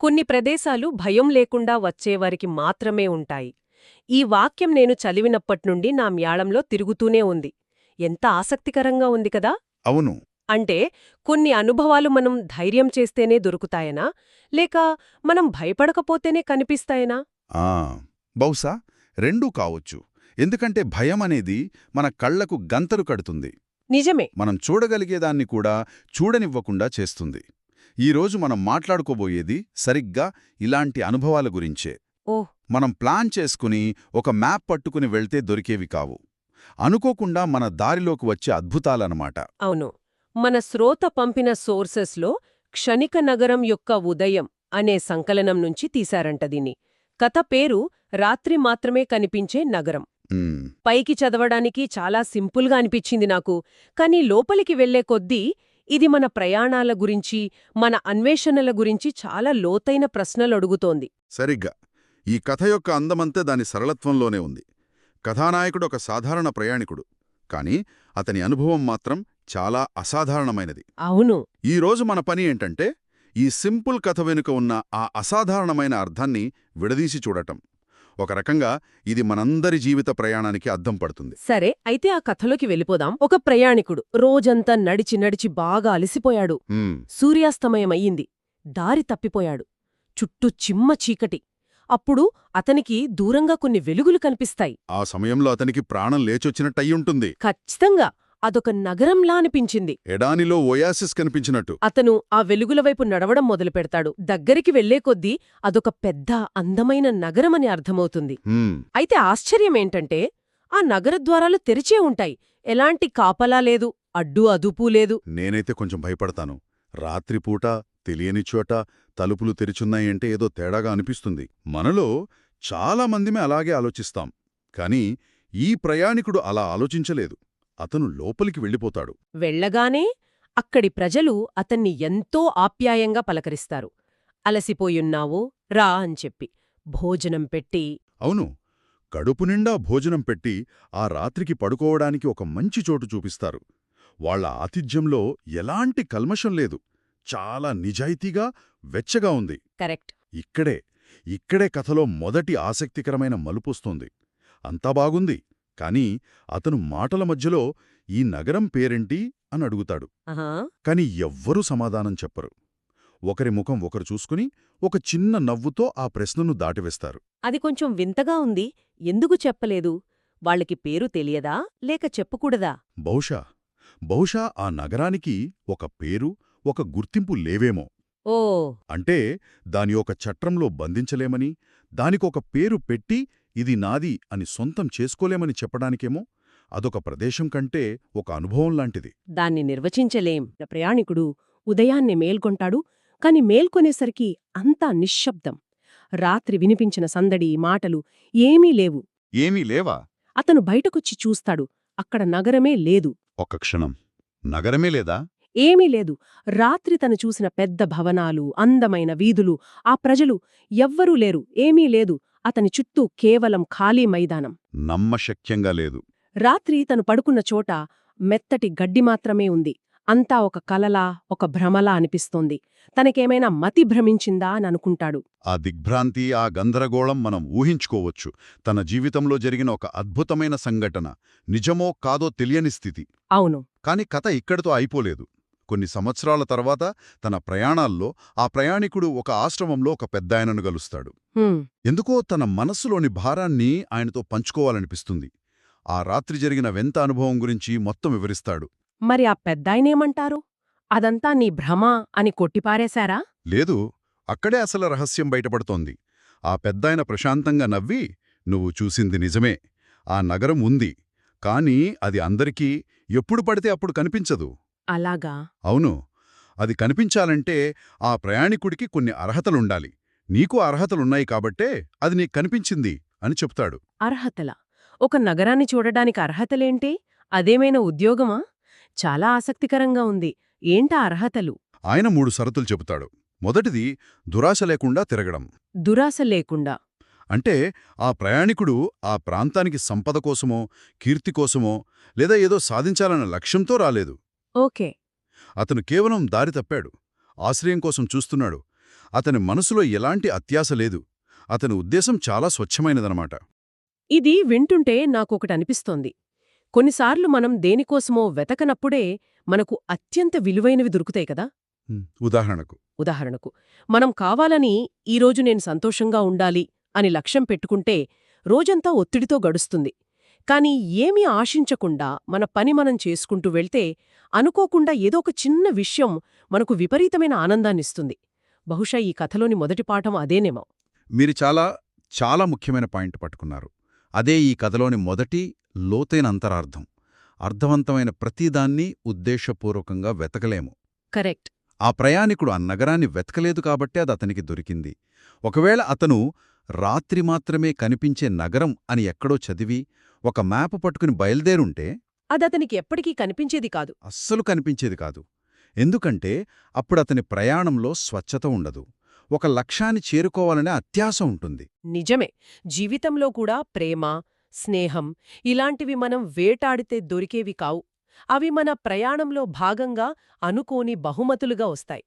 కొన్ని ప్రదేశాలు భయం లేకుండా వచ్చేవారికి మాత్రమే ఉంటాయి. ఈ వాక్యం నేను చదివినప్పట్నుండి నా మ్యాళంలో తిరుగుతూనే ఉంది. ఎంత ఆసక్తికరంగా ఉంది కదా. అవును. అంటే కొన్ని అనుభవాలు మనం ధైర్యం చేస్తేనే దొరుకుతాయనా, లేక మనం భయపడకపోతేనే కనిపిస్తాయనా? ఆ బహుశా రెండూ కావచ్చు. ఎందుకంటే భయం అనేది మన కళ్లకు గంతలు కడుతుంది. నిజమే. మనం చూడగలిగేదాన్ని కూడా చూడనివ్వకుండా చేస్తుంది. ఈరోజు మనం మాట్లాడుకోబోయేది సరిగ్గా ఇలాంటి అనుభవాల గురించే. ఓహ్. మనం ప్లాన్ చేసుకుని ఒక మ్యాప్ పట్టుకుని వెళ్తే దొరికేవి కావు. అనుకోకుండా మన దారిలోకి వచ్చే అద్భుతాలన్నమాట. అవును. మన శ్రోత పంపిన సోర్సెస్లో క్షణిక నగరం యొక్క ఉదయం అనే సంకలనం నుంచి తీశారంట దీన్ని. కథ పేరు రాత్రి మాత్రమే కనిపించే నగరం. ఉమ్, పైకి చదవడానికి చాలా సింపుల్గా అనిపించింది నాకు, కానీ లోపలికి వెళ్లే కొద్దీ ఇది మన ప్రయాణాల గురించి, మన అన్వేషణల గురించి చాలా లోతైన ప్రశ్నలు అడుగుతోంది. సరిగ్గా. ఈ కథ యొక్క అందమంతే దాని సరళత్వంలోనే ఉంది. కథానాయకుడు ఒక సాధారణ ప్రయాణికుడు, కాని అతని అనుభవం మాత్రం చాలా అసాధారణమైనది. అవును. ఈరోజు మన పని ఏంటంటే ఈ సింపుల్ కథ వెనుక ఉన్న ఆ అసాధారణమైన అర్థాన్ని విడదీసి చూడటం. ఒక రకంగా ఇది మనందరి జీవిత ప్రయాణానికి అద్దం పడుతుంది. సరే, అయితే ఆ కథలోకి వెళ్ళిపోదాం. ఒక ప్రయాణికుడు రోజంతా నడిచి నడిచి బాగా అలసిపోయాడు. హ్మ్, సూర్యాస్తమయమయ్యింది. దారి తప్పిపోయాడు. చుట్టూ చిమ్మ చీకటి. అప్పుడు అతనికి దూరంగా కొన్ని వెలుగులు కనిపిస్తాయి. ఆ సమయంలో అతనికి ప్రాణం లేచొచ్చినట్టయ్యుంటుంది. ఖచ్చితంగా అదొక నగరంలా అనిపించింది. ఎడానిలో ఓయాసిస్ కనిపించినట్టు. అతను ఆ వెలుగుల వైపు నడవడం మొదలుపెడతాడు. దగ్గరికి వెళ్లే కొద్దీ అదొక పెద్ద అందమైన నగరమని అర్థమవుతుంది. హ్మ్, అయితే ఆశ్చర్యమేంటంటే ఆ నగరద్వారాలు తెరిచే ఉంటాయి. ఎలాంటి కాపలా లేదు, అడ్డు అదుపు లేదు. నేనైతే కొంచెం భయపడతాను. రాత్రిపూట తెలియని చోట తలుపులు తెరిచున్నాయంటే ఏదో తేడాగా అనిపిస్తుంది. మనలో చాలా మందిమే అలాగే ఆలోచిస్తాం. కాని ఈ ప్రయాణికుడు అలా ఆలోచించలేదు. అతను లోపలికి వెళ్ళిపోతాడు. వెళ్ళగానే అక్కడి ప్రజలు అతన్ని ఎంతో ఆప్యాయంగా పలకరిస్తారు. అలసిపోయున్నావు రా అని చెప్పి భోజనం పెట్టి. అవును, కడుపు నిండా భోజనం పెట్టి ఆ రాత్రికి పడుకోవడానికి ఒక మంచి చోటు చూపిస్తారు. వాళ్ల ఆతిథ్యంలో ఎలాంటి కల్మషం లేదు. చాలా నిజాయితీగా, వెచ్చగా ఉంది. కరెక్ట్. ఇక్కడే కథలో మొదటి ఆసక్తికరమైన మలుపొస్తుంది. అంతా బాగుంది, కాని అతను మాటల మధ్యలో ఈ నగరం పేరేంటి అని అడుగుతాడు. ఆహా. కాని ఎవ్వరూ సమాధానం చెప్పరు. ఒకరి ముఖం ఒకరు చూసుకుని ఒక చిన్న నవ్వుతో ఆ ప్రశ్నను దాటివేస్తారు. అది కొంచెం వింతగా ఉంది. ఎందుకు చెప్పలేదు? వాళ్ళకి పేరు తెలియదా, లేక చెప్పకూడదా? బహుశా ఆ నగరానికి ఒక పేరు, ఒక గుర్తింపు లేవేమో. ఓ. అంటే దాని ఒక చట్రంలో బంధించలేమని, దానికొక పేరు పెట్టి ఇది నాది అని సొంతం చేసుకోలేమని చెప్పడానికేమో. అదొక ప్రదేశం కంటే ఒక అనుభవం లాంటిది. దాన్ని నిర్వచించలేం. ప్రయాణికుడు ఉదయాన్నే మేల్కొంటాడు. కాని మేల్కొనేసరికి అంతా నిశ్శబ్దం. రాత్రి వినిపించిన సందడి, మాటలు ఏమీ లేవు. ఏమీ లేవా? అతను బయటకొచ్చి చూస్తాడు. అక్కడ నగరమే లేదు. ఒక్క క్షణం. నగరమే లేదా? ఏమీ లేదు. రాత్రి తను చూసిన పెద్ద భవనాలు, అందమైన వీధులు, ఆ ప్రజలు ఎవ్వరూ లేరు. ఏమీ లేదు. అతని చుట్టూ కేవలం ఖాళీ మైదానం. నమ్మశక్యంగా లేదు. రాత్రి తను పడుకున్న చోట మెత్తటి గడ్డి మాత్రమే ఉంది. అంతా ఒక కలలా, ఒక భ్రమలా అనిపిస్తోంది. తనకేమైనా మతి భ్రమించిందా అని అనుకుంటాడు. ఆ దిగ్భ్రాంతి, ఆ గందరగోళం మనం ఊహించుకోవచ్చు. తన జీవితంలో జరిగిన ఒక అద్భుతమైన సంఘటన. నిజమో కాదో తెలియని స్థితి. అవును. కాని కథ ఇక్కడితో అయిపోలేదు. కొన్ని సంవత్సరాల తర్వాత తన ప్రయాణాల్లో ఆ ప్రయాణికుడు ఒక ఆశ్రమంలో ఒక పెద్దాయనను గలుస్తాడు. ఎందుకో తన మనస్సులోని భారాన్ని ఆయనతో పంచుకోవాలనిపిస్తుంది. ఆ రాత్రి జరిగిన వింత అనుభవం గురించి మొత్తం వివరిస్తాడు. మరి ఆ పెద్దాయనేమంటారు? అదంతా నీ భ్రమ అని కొట్టిపారేశారా? లేదు, అక్కడే అసలు రహస్యం బయటపడుతోంది. ఆ పెద్దాయన ప్రశాంతంగా నవ్వి, నువ్వు చూసింది నిజమే. ఆ నగరం ఉంది, కాని అది అందరికీ ఎప్పుడు పడితే అప్పుడు కనిపించదు. అలాగా? అవును. అది కనిపించాలంటే ఆ ప్రయాణికుడికి కొన్ని అర్హతలుండాలి. నీకు అర్హతలున్నాయి కాబట్టే అది నీకు కనిపించింది అని చెప్తాడు. అర్హతలా? ఒక నగరాన్ని చూడడానికి అర్హతలేంటి? అదేమైనా ఉద్యోగమా? చాలా ఆసక్తికరంగా ఉంది. ఏంటా అర్హతలు? ఆయన 3 షరతులు చెబుతాడు. మొదటిది దురాశ లేకుండా తిరగడం. దురాశ లేకుండా? అంటే ఆ ప్రయాణికుడు ఆ ప్రాంతానికి సంపద కోసమో, కీర్తి కోసమో, లేదా ఏదో సాధించాలన్న లక్ష్యంతో రాలేదు. ఓకే. అతను కేవలం దారి తప్పాడు. ఆశ్రయం కోసం చూస్తున్నాడు. అతని మనసులో ఎలాంటి అత్యాశ లేదు. అతని ఉద్దేశం చాలా స్వచ్ఛమైనదనమాట. ఇది వింటుంటే నాకొకటనిపిస్తోంది. కొన్నిసార్లు మనం దేనికోసమో వెతకనప్పుడే మనకు అత్యంత విలువైనవి దొరుకుతాయి కదా. ఉదాహరణకు ఉదాహరణకు, మనం కావాలని ఈరోజు నేను సంతోషంగా ఉండాలి అని లక్ష్యం పెట్టుకుంటే రోజంతా ఒత్తిడితో గడుస్తుంది. కానీ ఏమీ ఆశించకుండా మన పని మనం చేసుకుంటూ వెళ్తే అనుకోకుండా ఏదో ఒక చిన్న విషయం మనకు విపరీతమైన ఆనందాన్నిస్తుంది. బహుశా ఈ కథలోని మొదటి పాఠం అదేనేమో. మీరు చాలా ముఖ్యమైన పాయింట్ పట్టుకున్నారు. అదే ఈ కథలోని మొదటి లోతైన అంతరార్థం. అర్థవంతమైన ప్రతిదాన్ని ఉద్దేశపూర్వకంగా వెతకలేము. కరెక్ట్. ఆ ప్రయాణికుడు ఆ నగరాన్ని వెతకలేదు కాబట్టే అది అతనికి దొరికింది. ఒకవేళ అతను రాత్రి మాత్రమే కనిపించే నగరం అని ఎక్కడో చదివి ఒక మ్యాప్ పట్టుకుని బయల్దేరుంటే అదతనికి ఎప్పటికీ కనిపించేది కాదు. అస్సలు కనిపించేది కాదు. ఎందుకంటే అప్పుడతని ప్రయాణంలో స్వచ్ఛత ఉండదు. ఒక లక్ష్యాన్ని చేరుకోవాలనే అత్యాశ ఉంటుంది. నిజమే. జీవితంలో కూడా ప్రేమ, స్నేహం ఇలాంటివి మనం వేటాడితే దొరికేవి కావు. అవి మన ప్రయాణంలో భాగంగా అనుకోని బహుమతులుగా వస్తాయి.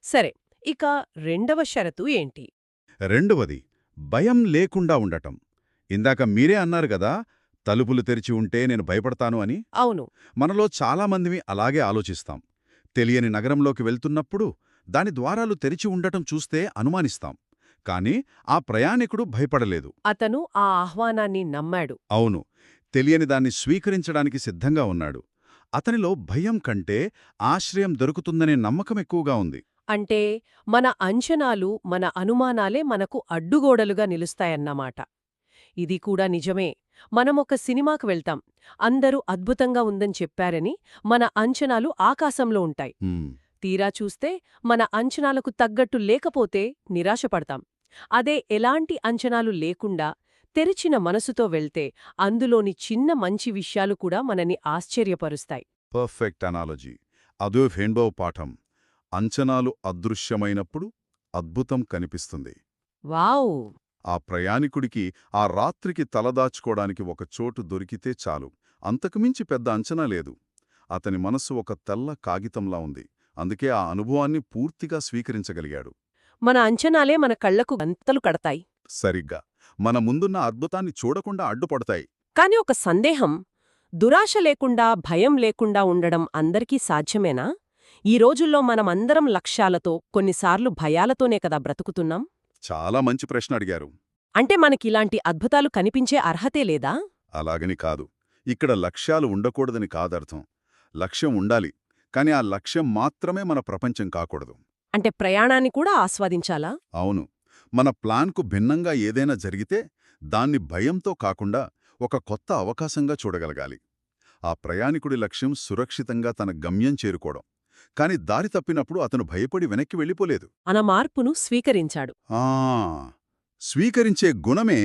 సరే, ఇక రెండవ షరతు ఏంటి? రెండవది భయం లేకుండా ఉండటం. ఇందాక మీరే అన్నారు గదా, తలుపులు తెరిచి ఉంటే నేను భయపడతాను అని. అవును. మనలో చాలామందిమి అలాగే ఆలోచిస్తాం. తెలియని నగరంలోకి వెళ్తున్నప్పుడు దాని ద్వారాలు తెరిచి ఉండటం చూస్తే అనుమానిస్తాం. కాని ఆ ప్రయాణికుడు భయపడలేదు. అతను ఆ ఆహ్వానాన్ని నమ్మాడు. అవును, తెలియని దాన్ని స్వీకరించడానికి సిద్ధంగా ఉన్నాడు. అతనిలో భయం కంటే ఆశ్రయం దొరుకుతుందనే నమ్మకం ఎక్కువగా ఉంది. అంటే మన అంచనాలు, మన అనుమానాలే మనకు అడ్డుగోడలుగా నిలుస్తాయన్నమాట. ఇది కూడా నిజమే. మనమొక సినిమాకు వెళ్తాం. అందరూ అద్భుతంగా ఉందని చెప్పారని మన అంచనాలు ఆకాశంలో ఉంటాయి. తీరా చూస్తే మన అంచనాలకు తగ్గట్టు లేకపోతే నిరాశపడతాం. అదే ఎలాంటి అంచనాలు లేకుండా తెరిచిన మనసుతో వెళ్తే అందులోని చిన్న మంచి విషయాలు కూడా మనని ఆశ్చర్యపరుస్తాయి. Perfect analogy. అదో ఫెయిన్బౌ పాఠం. అంచనాలు అదృశ్యమైనప్పుడు అద్భుతం కనిపిస్తుంది. వావ్! ఆ ప్రయాణికుడికి ఆ రాత్రికి తలదాచుకోడానికి ఒక చోటు దొరికితే చాలు. అంతకుమించి పెద్ద అంచనా లేదు. అతని మనస్సు ఒక తెల్ల కాగితంలా ఉంది. అందుకే ఆ అనుభవాన్ని పూర్తిగా స్వీకరించగలిగాడు. మన అంచనాలే మన కళ్లకు గంతలు కడతాయి. సరిగ్గా మన ముందున్న అద్భుతాన్ని చూడకుండా అడ్డుపడతాయి. కాని ఒక సందేహం, దురాశ లేకుండా, భయం లేకుండా ఉండడం అందరికీ సాధ్యమేనా? ఈ రోజుల్లో మనమందరం లక్ష్యాలతో, కొన్నిసార్లు భయాలతోనే కదా బ్రతుకుతున్నాం. చాలా మంచి ప్రశ్న అడిగారు. అంటే మనకిలాంటి అద్భుతాలు కనిపించే అర్హతే లేదా? అలాగని కాదు. ఇక్కడ లక్ష్యాలు ఉండకూడదని కాదర్థం. లక్ష్యం ఉండాలి, కాని ఆ లక్ష్యం మాత్రమే మన ప్రపంచం కాకూడదు. అంటే ప్రయాణాన్ని కూడా ఆస్వాదించాలా? అవును. మన ప్లాన్కు భిన్నంగా ఏదైనా జరిగితే దాన్ని భయంతో కాకుండా ఒక కొత్త అవకాశంగా చూడగలగాలి. ఆ ప్రయాణికుడి లక్ష్యం సురక్షితంగా తన గమ్యం చేరుకోవడం. కాని దారి తప్పినప్పుడు అతను భయపడి వెనక్కి వెళ్ళిపోలేదు. మన మార్పును స్వీకరించాడు. స్వీకరించే గుణమే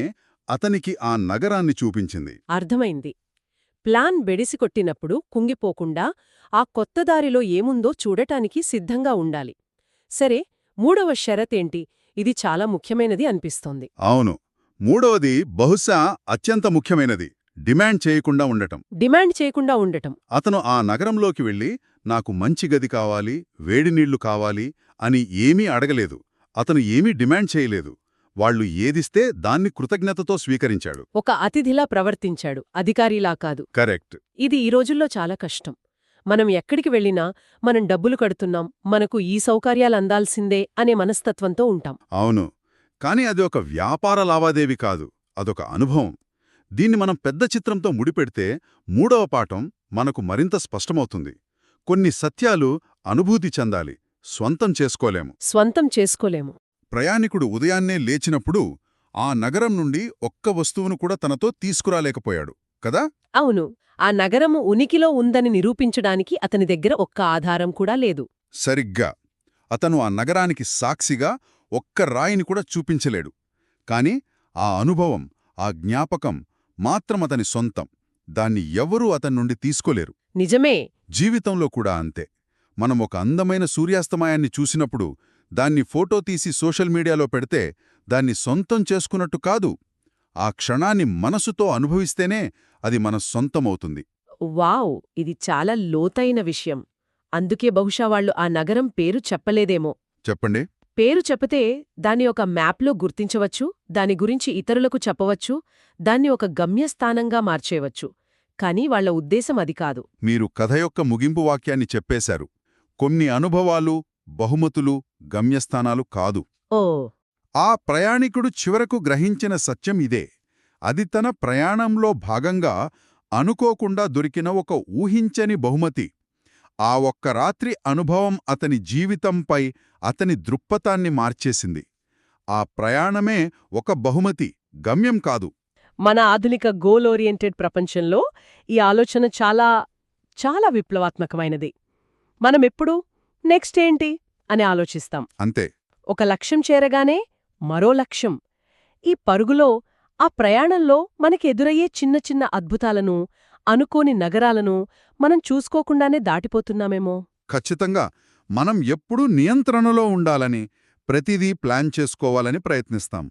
అతనికి ఆ నగరాన్ని చూపించింది. అర్థమైంది. ప్లాన్ బెడిసికొట్టినప్పుడు కుంగిపోకుండా ఆ కొత్త దారిలో ఏముందో చూడటానికి సిద్ధంగా ఉండాలి. సరే, మూడవ షరతేంటి? ఇది చాలా ముఖ్యమైనది అనిపిస్తోంది. అవును, మూడవది బహుశా అత్యంత ముఖ్యమైనది. డిమాండ్ చేయకుండా ఉండటం. డిమాండ్ చేయకుండా ఉండటం. అతను ఆ నగరంలోకి వెళ్ళి నాకు మంచి గది కావాలి, వేడినీళ్లు కావాలి అని ఏమీ అడగలేదు. అతను ఏమీ డిమాండ్ చేయలేదు. వాళ్లు ఏదిస్తే దాన్ని కృతజ్ఞతతో స్వీకరించాడు. ఒక అతిథిలా ప్రవర్తించాడు, అధికారిలా కాదు. కరెక్ట్. ఇది ఈ రోజుల్లో చాలా కష్టం. మనం ఎక్కడికి వెళ్ళినా మనం డబ్బులు కడుతున్నాం, మనకు ఈ సౌకర్యాలందాల్సిందే అనే మనస్తత్వంతో ఉంటాం. అవును, కాని అది ఒక వ్యాపార లావాదేవీ కాదు, అదొక అనుభవం. దీన్ని మనం పెద్ద చిత్రంతో ముడిపెడితే మూడవ పాఠం మనకు మరింత స్పష్టమవుతుంది. కొన్ని సత్యాలు అనుభూతి చెందాలి, స్వంతం చేసుకోలేము. ప్రయాణికుడు ఉదయాన్నే లేచినప్పుడు ఆ నగరం నుండి ఒక్క వస్తువును కూడా తనతో తీసుకురాలేకపోయాడు కదా. అవును, ఆ నగరము ఉనికిలో ఉందని నిరూపించడానికి అతని దగ్గర ఒక్క ఆధారం కూడా లేదు. సరిగ్గా. అతను ఆ నగరానికి సాక్షిగా ఒక్క రాయిని కూడా చూపించలేడు. కాని ఆ అనుభవం, ఆ జ్ఞాపకం మాత్రం అతని సొంతం. దాన్ని ఎవరూ అతని నుండి తీసుకోలేరు. నిజమే. జీవితంలో కూడా అంతే. మనం ఒక అందమైన సూర్యాస్తమయాన్ని చూసినప్పుడు దాన్ని ఫోటో తీసి సోషల్ మీడియాలో పెడితే దాన్ని సొంతం చేసుకున్నట్టు కాదు. ఆ క్షణాన్ని మనసుతో అనుభవిస్తేనే అది మన సొంతమవుతుంది. వావ్! ఇది చాలా లోతైన విషయం. అందుకే బహుశా వాళ్ళు ఆ నగరం పేరు చెప్పలేదేమో. చెప్పండి. పేరు చెపితే దాన్ని ఒక మ్యాప్లో గుర్తించవచ్చు, దాని గురించి ఇతరులకు చెప్పవచ్చు, దాన్ని ఒక గమ్యస్థానంగా మార్చేయవచ్చు. కానీ వాళ్ళ ఉద్దేశం అది కాదు. మీరు కథ యొక్క ముగింపు వాక్యాన్ని చెప్పేశారు. కొన్ని అనుభవాలు, బహుమతులు, గమ్యస్థానాలు కాదు. ఓ ఆ ప్రయాణికుడు చివరకు గ్రహించిన సత్యం ఇదే. అది తన ప్రయాణంలో భాగంగా అనుకోకుండా దొరికిన ఒక ఊహించని బహుమతి. ఆ ఒక్క రాత్రి అనుభవం అతని జీవితంపై అతని దృక్పథాన్ని మార్చేసింది. ఆ ప్రయాణమే ఒక బహుమతి, గమ్యం కాదు. మన ఆధునిక గోల్ ఓరియంటెడ్ ప్రపంచంలో ఈ ఆలోచన చాలా చాలా విప్లవాత్మకమైనది. మనమెప్పుడూ నెక్స్ట్ ఏంటి అని ఆలోచిస్తాం. అంతే. ఒక లక్ష్యం చేరగానే మరో లక్ష్యం. ఈ పరుగులో, ఆ ప్రయాణంలో మనకి ఎదురయ్యే చిన్న చిన్న అద్భుతాలను, అనుకోని నగరాలను మనం చూసుకోకుండానే దాటిపోతున్నామేమో. ఖచ్చితంగా మనం ఎప్పుడూ నియంత్రణలో ఉండాలని, ప్రతిదీ ప్లాన్ చేసుకోవాలని ప్రయత్నిస్తాం.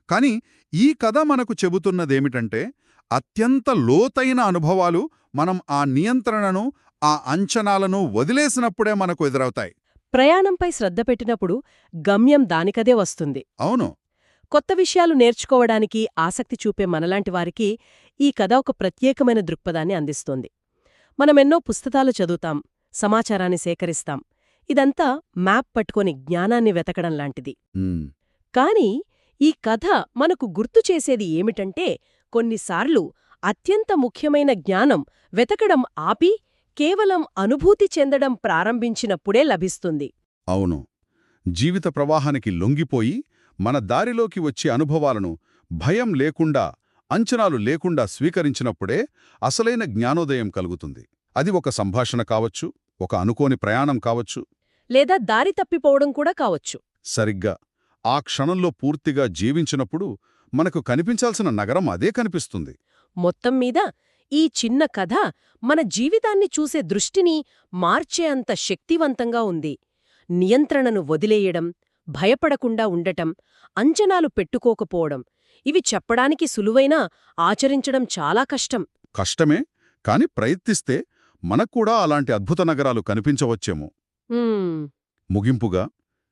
కాని ఈ కథ మనకు చెబుతున్నదేమిటంటే, అత్యంత లోతైన అనుభవాలు మనం ఆ నియంత్రణను, ఆ అంచనాలను వదిలేసినప్పుడే మనకు ఎదురవుతాయి. ప్రయాణంపై శ్రద్ధ పెట్టినప్పుడు గమ్యం దానికదే వస్తుంది. అవును. కొత్త విషయాలు నేర్చుకోవడానికి ఆసక్తి చూపే మనలాంటి వారికి ఈ కథ ఒక ప్రత్యేకమైన దృక్పథాన్ని అందిస్తోంది. మనమెన్నో పుస్తకాలు చదువుతాం, సమాచారాన్ని సేకరిస్తాం. ఇదంతా మ్యాప్ పట్టుకొని జ్ఞానాన్ని వెతకడం లాంటిది. ఉమ్, కాని ఈ కథ మనకు గుర్తు చేసేది ఏమిటంటే, కొన్నిసార్లు అత్యంత ముఖ్యమైన జ్ఞానం వెతకడం ఆపి కేవలం అనుభూతి చెందడం ప్రారంభించినప్పుడే లభిస్తుంది. అవును. జీవిత ప్రవాహానికి లొంగిపోయి మన దారిలోకి వచ్చే అనుభవాలను భయం లేకుండా, అంచనాలు లేకుండా స్వీకరించినప్పుడే అసలైన జ్ఞానోదయం కలుగుతుంది. అది ఒక సంభాషణ కావచ్చు, ఒక అనుకోని ప్రయాణం కావచ్చు. లేదా దారి తప్పిపోవడం కూడా కావచ్చు. సరిగ్గా ఆ క్షణంలో పూర్తిగా జీవించినప్పుడు మనకు కనిపించాల్సిన నగరం అదే కనిపిస్తుంది. మొత్తం మీద ఈ చిన్న కథ మన జీవితాన్ని చూసే దృష్టిని మార్చే అంత శక్తివంతంగా ఉంది. నియంత్రణను వదిలేయడం, భయపడకుండా ఉండటం, అంచనాలు పెట్టుకోకపోవడం ఇవి చెప్పడానికి సులువైనా ఆచరించడం చాలా కష్టం. కష్టమే, కాని ప్రయత్నిస్తే మనక్కూడా అలాంటి అద్భుత నగరాలు కనిపించవచ్చేమో. హ్మ్, ముగింపుగా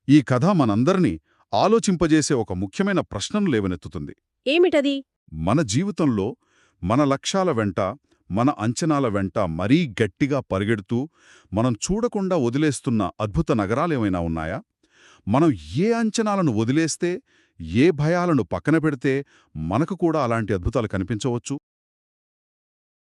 ఈ కథ మనందర్నీ ఆలోచింపజేసే ఒక ముఖ్యమైన ప్రశ్నను లేవనెత్తుతుంది. ఏమిటది? మన జీవితంలో మన లక్ష్యాల వెంట, మన అంచనాల వెంట మరీ గట్టిగా పరిగెడుతూ మనం చూడకుండా వదిలేస్తున్న అద్భుత నగరాలేమైనా ఉన్నాయా? మనం ఏ అంచనాలను వదిలేస్తే, ఏ భయాలను పక్కన పెడితే మనకు కూడా అలాంటి అద్భుతాలు కనిపించవచ్చు?